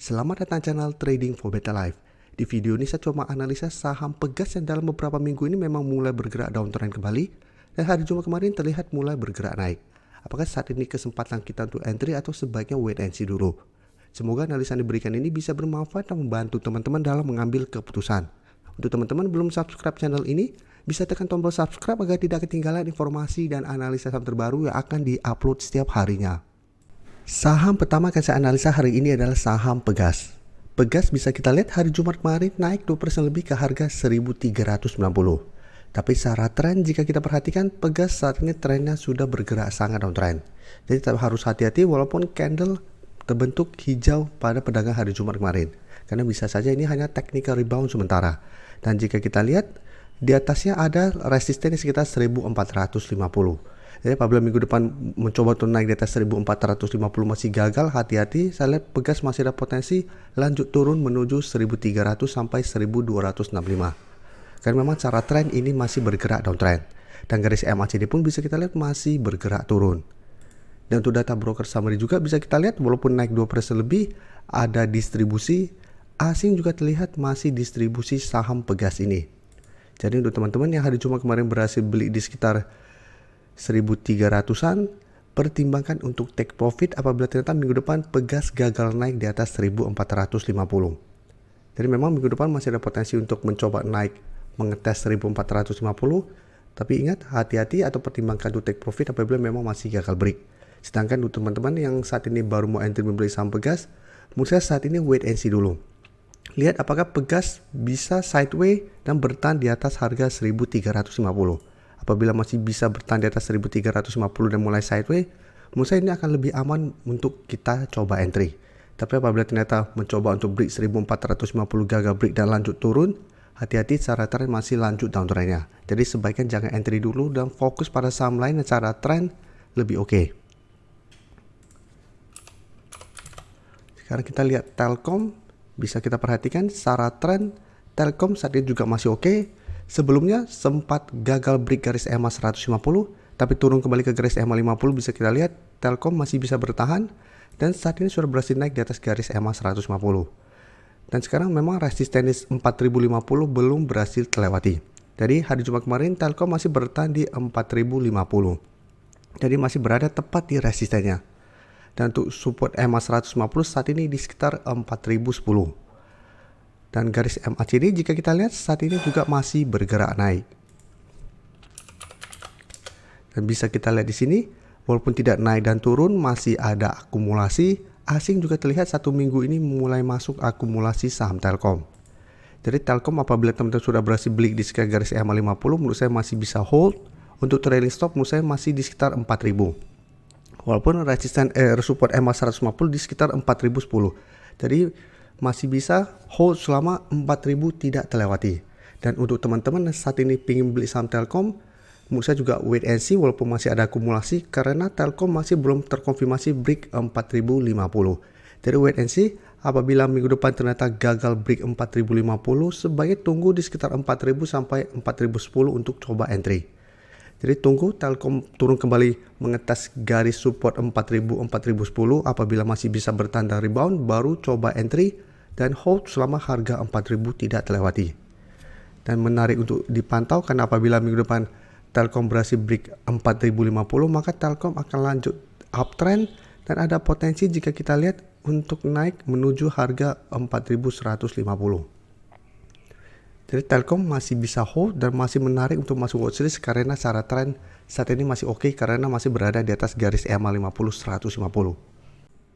Selamat datang channel Trading for Better Life. Di video ini saya coba analisa saham Pegas yang dalam beberapa minggu ini memang mulai bergerak downtrend kembali dan hari Jumat kemarin terlihat mulai bergerak naik. Apakah saat ini kesempatan kita untuk entry atau sebaiknya wait and see dulu? Semoga analisa yang diberikan ini bisa bermanfaat dan membantu teman-teman dalam mengambil keputusan. Untuk teman-teman belum subscribe channel ini, bisa tekan tombol subscribe agar tidak ketinggalan informasi dan analisa saham terbaru yang akan di-upload setiap harinya. Saham pertama akan saya analisa hari ini adalah saham Pegas. Pegas bisa kita lihat hari Jumat kemarin naik 2% lebih ke harga 1390. Tapi secara tren jika kita perhatikan Pegas saat ini trennya sudah bergerak sangat downtrend. Jadi tetap harus hati-hati walaupun candle terbentuk hijau pada perdagangan hari Jumat kemarin. Karena bisa saja ini hanya technical rebound sementara. Dan jika kita lihat di atasnya ada resisten sekitar 1450. Jadi apabila minggu depan mencoba untuk naik di atas 1450 masih gagal, hati-hati. Saya lihat Pegas masih ada potensi lanjut turun menuju 1300 sampai 1265. Karena memang secara tren ini masih bergerak downtrend. Dan garis MACD pun bisa kita lihat masih bergerak turun. Dan untuk data broker summary juga bisa kita lihat walaupun naik 2% lebih, ada distribusi asing juga terlihat masih distribusi saham Pegas ini. Jadi untuk teman-teman yang hari Jumat kemarin berhasil beli di sekitar 1300-an, pertimbangkan untuk take profit apabila ternyata minggu depan Pegas gagal naik di atas 1450. Jadi memang minggu depan masih ada potensi untuk mencoba naik mengetes 1450, tapi ingat hati-hati atau pertimbangkan untuk take profit apabila memang masih gagal break. Sedangkan untuk teman-teman yang saat ini baru mau entry membeli saham Pegas, menurut saya saat ini wait and see dulu. Lihat apakah Pegas bisa sideways dan bertahan di atas harga 1350. Apabila masih bisa bertahan di atas 1350 dan mulai sideways, menurut saya ini akan lebih aman untuk kita coba entry. Tapi apabila ternyata mencoba untuk break 1450 gagal break dan lanjut turun, hati-hati secara tren masih lanjut downtrendnya. Jadi sebaiknya jangan entry dulu dan fokus pada saham lain yang secara tren lebih oke. Sekarang kita lihat Telkom, bisa kita perhatikan secara tren Telkom saat ini juga masih oke. Sebelumnya sempat gagal break garis EMA 150, tapi turun kembali ke garis EMA 50. Bisa kita lihat Telkom masih bisa bertahan dan saat ini sudah berhasil naik di atas garis EMA 150. Dan sekarang memang resistensi 4050 belum berhasil terlewati. Jadi hari Jumat kemarin Telkom masih bertahan di 4050. Jadi masih berada tepat di resistennya. Dan untuk support EMA 150 saat ini di sekitar 4010. Dan garis MACD jika kita lihat saat ini juga masih bergerak naik. Dan bisa kita lihat di sini, walaupun tidak naik dan turun, masih ada akumulasi. Asing juga terlihat satu minggu ini mulai masuk akumulasi saham Telkom. Jadi Telkom apabila teman-teman sudah berhasil beli di sekitar garis EMA 50, menurut saya masih bisa hold. Untuk trailing stop menurut saya masih di sekitar 4000. Walaupun resisten support EMA 150 di sekitar 4010. Jadi masih bisa hold selama 4000 tidak terlewati. Dan untuk teman-teman yang saat ini ingin beli saham Telkom, menurut saya juga wait and see walaupun masih ada akumulasi karena Telkom masih belum terkonfirmasi break 4050. Jadi wait and see, apabila minggu depan ternyata gagal break 4050, sebaiknya tunggu di sekitar 4000 sampai 4010 untuk coba entry. Jadi tunggu Telkom turun kembali mengetes garis support 4000-4010, apabila masih bisa bertahan dan rebound baru coba entry dan hold selama harga 4000 tidak terlewati. Dan menarik untuk dipantau karena apabila minggu depan Telkom berhasil break 4050, maka Telkom akan lanjut uptrend dan ada potensi jika kita lihat untuk naik menuju harga 4150. Jadi Telkom masih bisa hold dan masih menarik untuk masuk watchlist karena secara tren saat ini masih oke karena masih berada di atas garis EMA 50 150.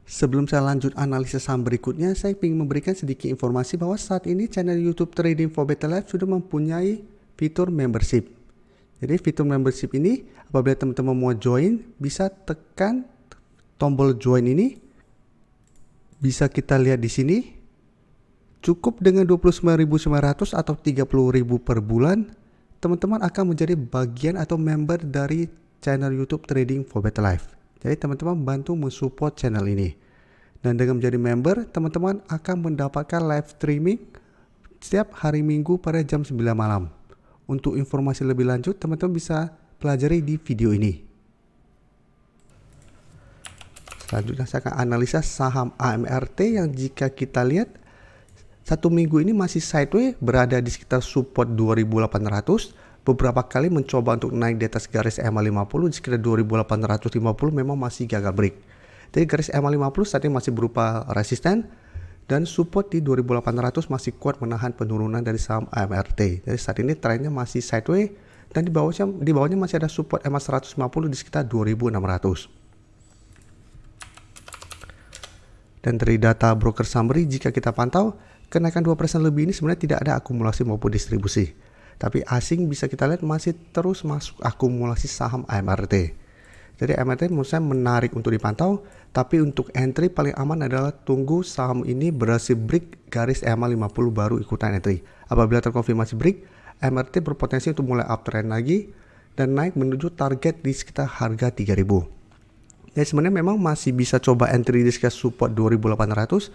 Sebelum saya lanjut analisis saham berikutnya, saya ingin memberikan sedikit informasi bahwa saat ini channel YouTube Trading for Better Life sudah mempunyai fitur membership. Jadi fitur membership ini apabila teman-teman mau join bisa tekan tombol join ini. Bisa kita lihat di sini. Cukup dengan 29.900 atau 30.000 per bulan, teman-teman akan menjadi bagian atau member dari channel YouTube Trading for Better Life. Jadi teman-teman bantu mensupport channel ini. Dan dengan menjadi member, teman-teman akan mendapatkan live streaming setiap hari Minggu pada jam 9 malam. Untuk informasi lebih lanjut, teman-teman bisa pelajari di video ini. Selanjutnya saya akan analisa saham AMRT yang jika kita lihat satu minggu ini masih sideways berada di sekitar support 2800. Beberapa kali mencoba untuk naik di atas garis EMA 50 di sekitar 2850 memang masih gagal break. Jadi garis EMA 50 saat ini masih berupa resisten dan support di 2800 masih kuat menahan penurunan dari saham AMRT. Jadi saat ini trennya masih sideways dan di bawahnya masih ada support EMA 150 di sekitar 2600. Dan dari data broker summary jika kita pantau, kenaikan 2% lebih ini sebenarnya tidak ada akumulasi maupun distribusi. Tapi asing bisa kita lihat masih terus masuk akumulasi saham AMRT. Jadi AMRT menurut saya menarik untuk dipantau, tapi untuk entry paling aman adalah tunggu saham ini berhasil break garis EMA 50 baru ikutan entry. Apabila terkonfirmasi break, AMRT berpotensi untuk mulai uptrend lagi dan naik menuju target di sekitar harga 3000. Jadi sebenarnya memang masih bisa coba entry di sekitar support 2800.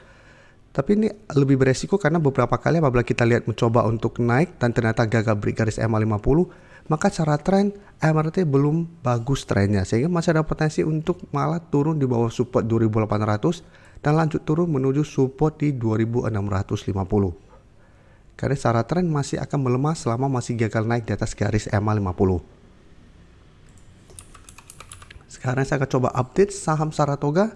Tapi ini lebih beresiko karena beberapa kali apabila kita lihat mencoba untuk naik dan ternyata gagal break garis EMA 50, maka secara tren AMRT belum bagus trennya sehingga masih ada potensi untuk malah turun di bawah support 2800 dan lanjut turun menuju support di 2650. Karena secara tren masih akan melemah selama masih gagal naik di atas garis EMA 50. Sekarang saya akan coba update saham Saratoga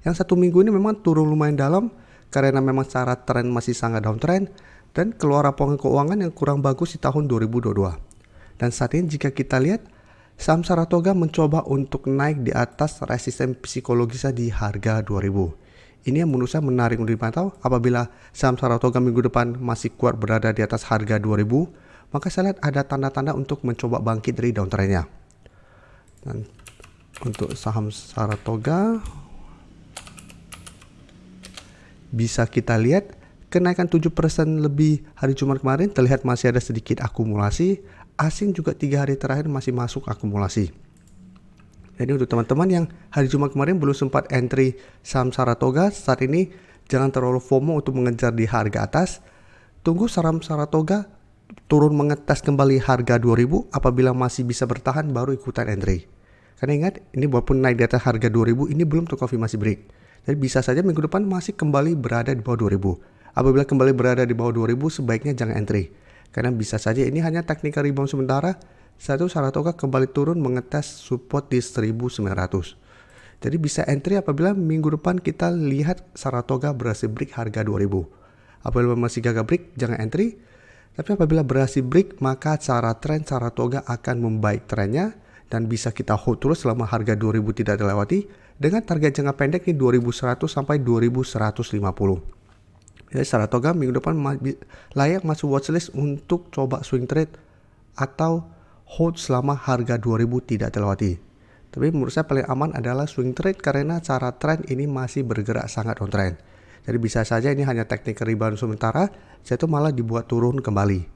yang satu minggu ini memang turun lumayan dalam karena memang secara tren masih sangat downtrend dan keluar laporan keuangan yang kurang bagus di tahun 2022. Dan saat ini jika kita lihat saham Saratoga mencoba untuk naik di atas resisten psikologisnya di harga 2000. Ini yang menurut saya menarik untuk dipantau. Apabila saham Saratoga minggu depan masih kuat berada di atas harga 2000, maka saya lihat ada tanda-tanda untuk mencoba bangkit dari downtrendnya. Dan untuk saham Saratoga bisa kita lihat kenaikan 7% lebih hari Jumat kemarin terlihat masih ada sedikit akumulasi. Asing juga 3 hari terakhir masih masuk akumulasi. Jadi untuk teman-teman yang hari Jumat kemarin belum sempat entry saham Saratoga, saat ini jangan terlalu FOMO untuk mengejar di harga atas. Tunggu saham Saratoga turun mengetes kembali harga 2000, apabila masih bisa bertahan baru ikutan entry. Karena ingat, ini walaupun naik di atas harga 2000 ini belum terkonfirmasi break. Jadi bisa saja minggu depan masih kembali berada di bawah 2000. Apabila kembali berada di bawah 2000 sebaiknya jangan entry. Karena bisa saja ini hanya technical rebound sementara. Satu Saratoga kembali turun mengetes support di 1900. Jadi bisa entry apabila minggu depan kita lihat Saratoga berhasil break harga 2000. Apabila masih gagal break jangan entry. Tapi apabila berhasil break maka secara tren Saratoga akan membaik trennya dan bisa kita hold terus selama harga 2000 tidak terlewati dengan target jangka pendek di 2100 sampai 2150. Jadi Saratoga minggu depan layak masuk watchlist untuk coba swing trade atau hold selama harga 2000 tidak terlewati. Tapi menurut saya paling aman adalah swing trade karena cara tren ini masih bergerak sangat on trend. Jadi bisa saja ini hanya technical rebound sementara, itu malah dibuat turun kembali.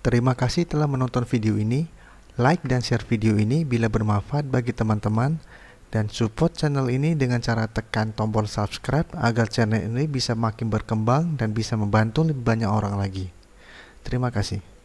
Terima kasih telah menonton video ini. Like dan share video ini bila bermanfaat bagi teman-teman dan support channel ini dengan cara tekan tombol subscribe agar channel ini bisa makin berkembang dan bisa membantu lebih banyak orang lagi. Terima kasih.